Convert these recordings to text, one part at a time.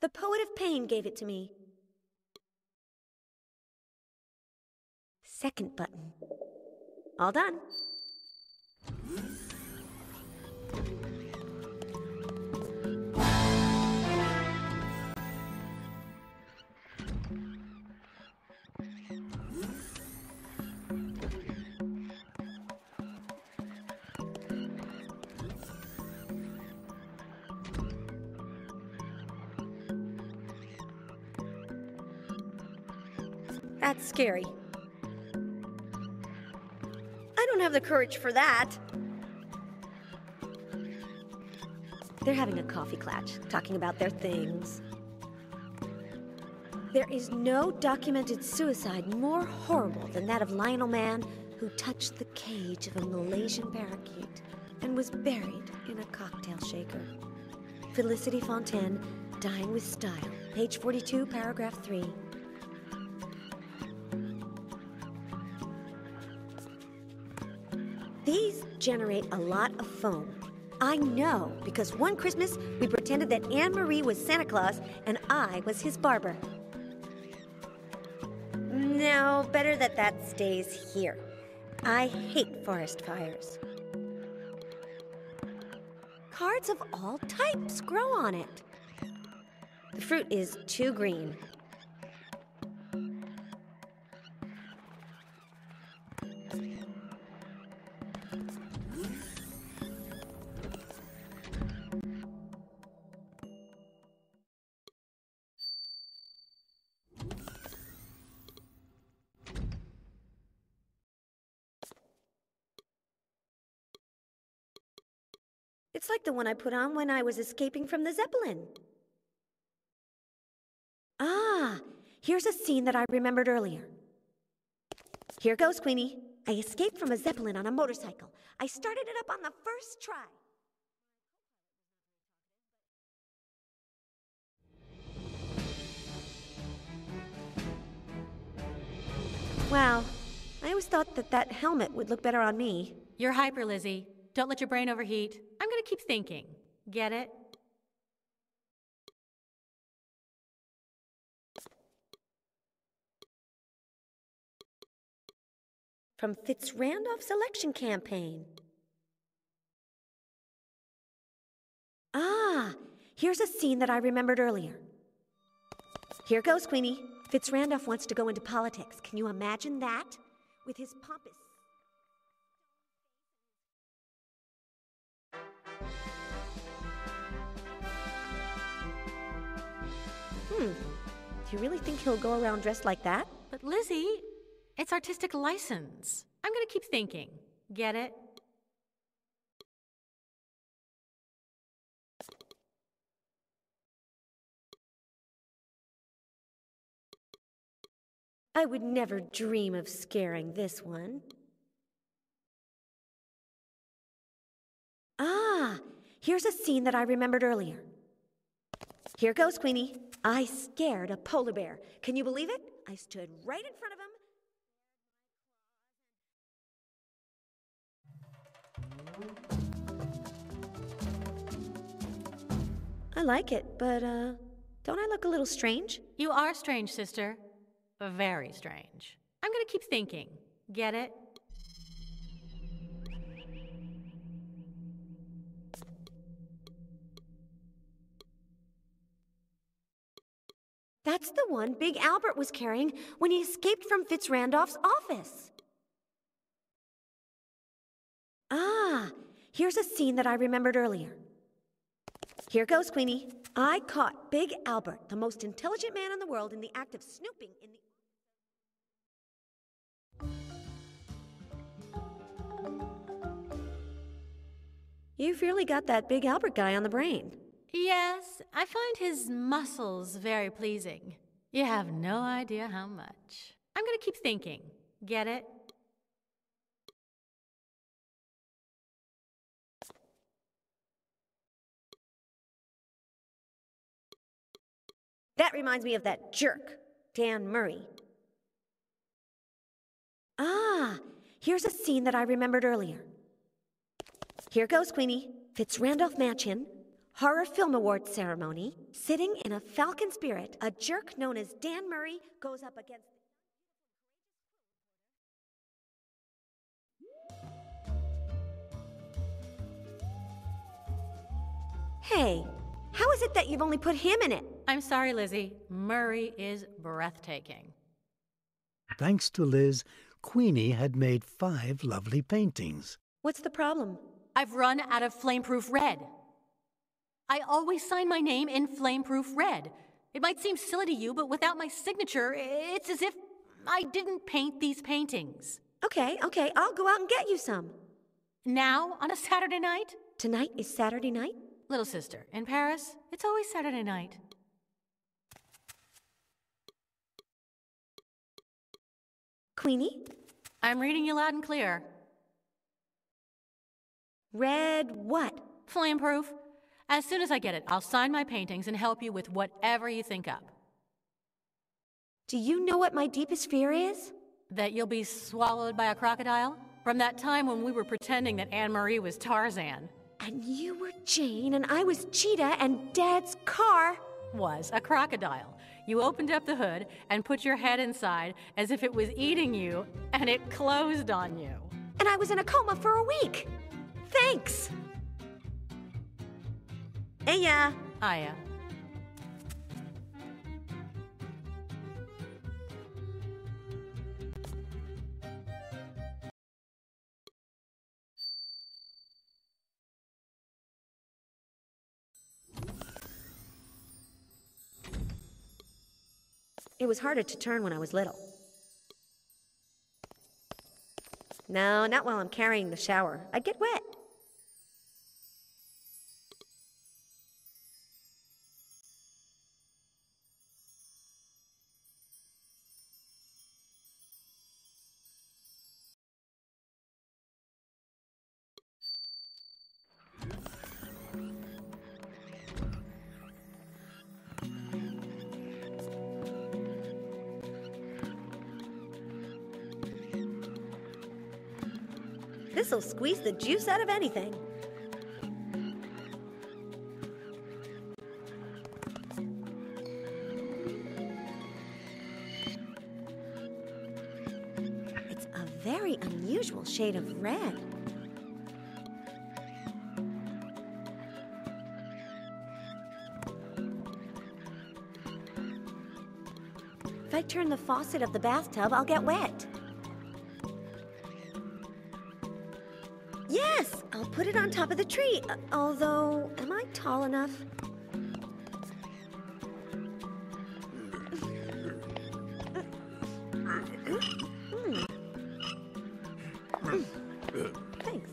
The poet of pain gave it to me. Second button. All done. That's scary. I don't have the courage for that. They're having a coffee klatch, talking about their things. There is no documented suicide more horrible than that of Lionel Mann, who touched the cage of a Malaysian parakeet and was buried in a cocktail shaker. Felicity Fontaine, Dying with Style, page 42, paragraph 3. These generate a lot of foam. I know, because one Christmas we pretended that Anne-Marie was Santa Claus and I was his barber. No, better that that stays here. I hate forest fires. Cards of all types grow on it. The fruit is too green. It's like the one I put on when I was escaping from the Zeppelin. Ah, here's a scene that I remembered earlier. Here goes, Queenie. I escaped from a Zeppelin on a motorcycle. I started it up on the first try. Wow, I always thought that that helmet would look better on me. You're hyper, Lizzie. Don't let your brain overheat. I'm gonna keep thinking. Get it? From Fitz-Randolph's election campaign. Ah, here's a scene that I remembered earlier. Here goes, Queenie. Fitz-Randolph wants to go into politics. Can you imagine that? With his pompous... Do you really think he'll go around dressed like that? But Lizzie, it's artistic license. I'm gonna keep thinking. Get it? I would never dream of scaring this one. Ah, here's a scene that I remembered earlier. Here goes, Queenie. I scared a polar bear. Can you believe it? I stood right in front of him. I like it, but, don't I look a little strange? You are strange, sister. Very strange. I'm gonna keep thinking. Get it? That's the one Big Albert was carrying when he escaped from Fitz-Randolph's office. Ah, here's a scene that I remembered earlier. Here goes, Queenie. I caught Big Albert, the most intelligent man in the world, in the act of snooping in the... You've really got that Big Albert guy on the brain. Yes, I find his muscles very pleasing. You have no idea how much. I'm gonna keep thinking. Get it? That reminds me of that jerk, Dan Murray. Ah, here's a scene that I remembered earlier. Here goes, Queenie. Fitz-Randolph Mansion. Horror Film Awards ceremony. Sitting in a falcon spirit, a jerk known as Dan Murray goes up against... Hey, how is it that you've only put him in it? I'm sorry, Lizzie. Murray is breathtaking. Thanks to Liz, Queenie had made 5 lovely paintings. What's the problem? I've run out of flameproof red. I always sign my name in flameproof red. It might seem silly to you, but without my signature, it's as if I didn't paint these paintings. Okay, I'll go out and get you some. Now, on a Saturday night? Tonight is Saturday night? Little sister, in Paris, it's always Saturday night. Queenie? I'm reading you loud and clear. Red what? Flameproof. As soon as I get it, I'll sign my paintings and help you with whatever you think up. Do you know what my deepest fear is? That you'll be swallowed by a crocodile? From that time when we were pretending that Anne-Marie was Tarzan. And you were Jane, and I was Cheetah, and Dad's car was a crocodile. You opened up the hood and put your head inside as if it was eating you, and it closed on you. And I was in a coma for a week. Thanks. Aya. Aya. It was harder to turn when I was little. No, not while I'm carrying the shower. I'd get wet. This'll squeeze the juice out of anything. It's a very unusual shade of red. If I turn the faucet of the bathtub, I'll get wet. Yes, I'll put it on top of the tree. Although, am I tall enough? Thanks.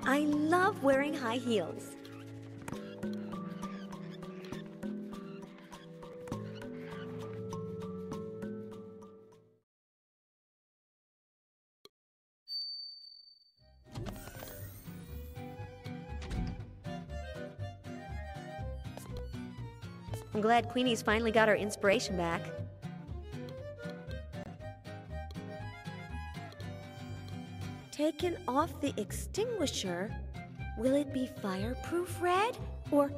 I love wearing high heels. I'm glad Queenie's finally got her inspiration back. Taken off the extinguisher, will it be fireproof red? Or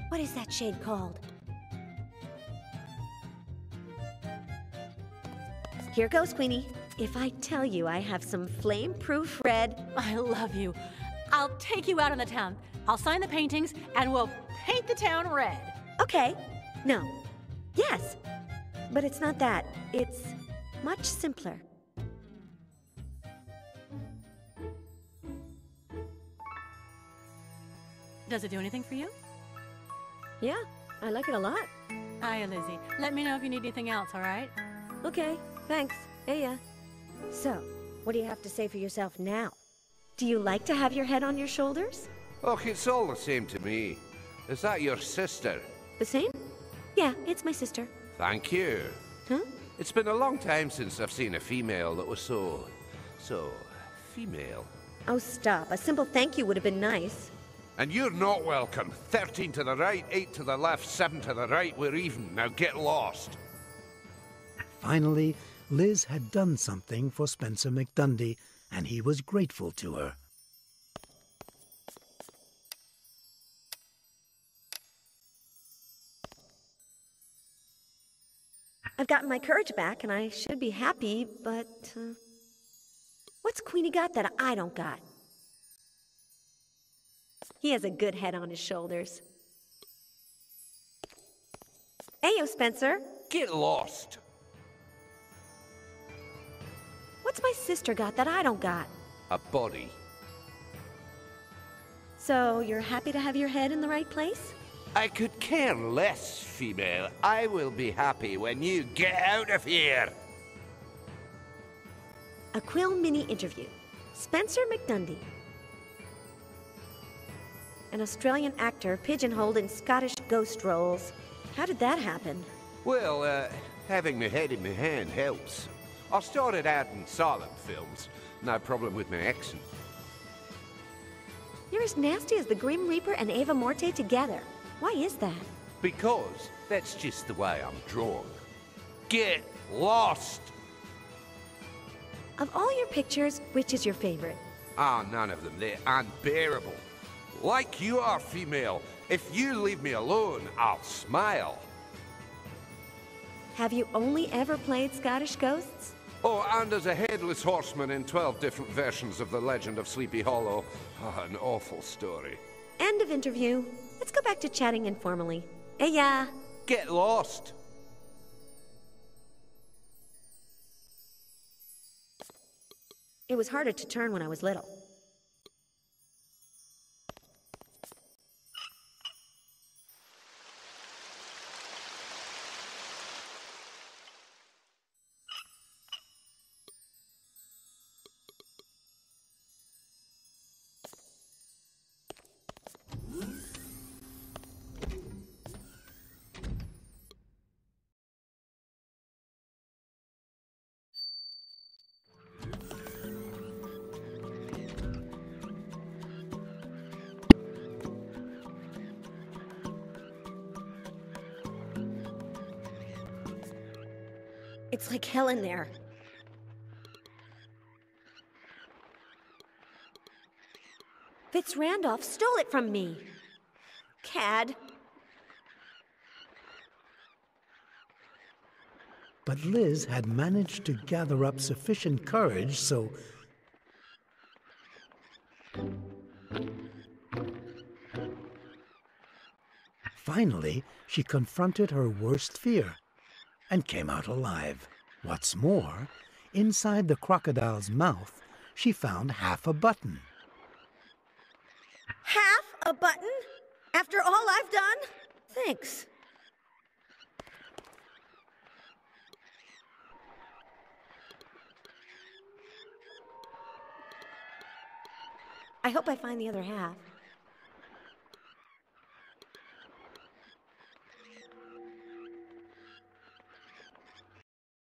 what is that shade called? Here goes, Queenie. If I tell you I have some flame-proof red... I love you. I'll take you out on the town. I'll sign the paintings, and we'll paint the town red. Okay. No. Yes. But it's not that. It's much simpler. Does it do anything for you? Yeah, I like it a lot. Hiya, Lizzie. Let me know if you need anything else, all right? Okay, thanks. Hey, ya. So, what do you have to say for yourself now? Do you like to have your head on your shoulders? Oh, it's all the same to me. Is that your sister? The same? Yeah, it's my sister. Thank you. Huh? It's been a long time since I've seen a female that was so female. Oh, stop. A simple thank you would have been nice. And you're not welcome. 13 to the right, 8 to the left, 7 to the right. We're even. Now get lost. Finally, Liz had done something for Spencer McDundy, and he was grateful to her. I've gotten my courage back, and I should be happy, but... what's Queenie got that I don't got? He has a good head on his shoulders. Ayo, Spencer. Get lost. What's my sister got that I don't got? A body. So, you're happy to have your head in the right place? I could care less, female. I will be happy when you get out of here. A Quill mini interview. Spencer McDundy. An Australian actor pigeonholed in Scottish ghost roles. How did that happen? Well, having my head in my hand helps. I started out in silent films. No problem with my accent. You're as nasty as the Grim Reaper and Ava Morte together. Why is that? Because that's just the way I'm drawn. Get lost! Of all your pictures, which is your favorite? Ah, none of them. They're unbearable. Like you are, female. If you leave me alone, I'll smile. Have you only ever played Scottish ghosts? Oh, and as a headless horseman in 12 different versions of the legend of Sleepy Hollow. Oh, an awful story. End of interview. Let's go back to chatting informally. Yeah. Get lost. It was harder to turn when I was little. It's like hell in there. Fitz Randolph stole it from me. Cad. But Liz had managed to gather up sufficient courage, so... Finally, she confronted her worst fear and came out alive. What's more, inside the crocodile's mouth, she found half a button. Half a button? After all I've done? Thanks. I hope I find the other half.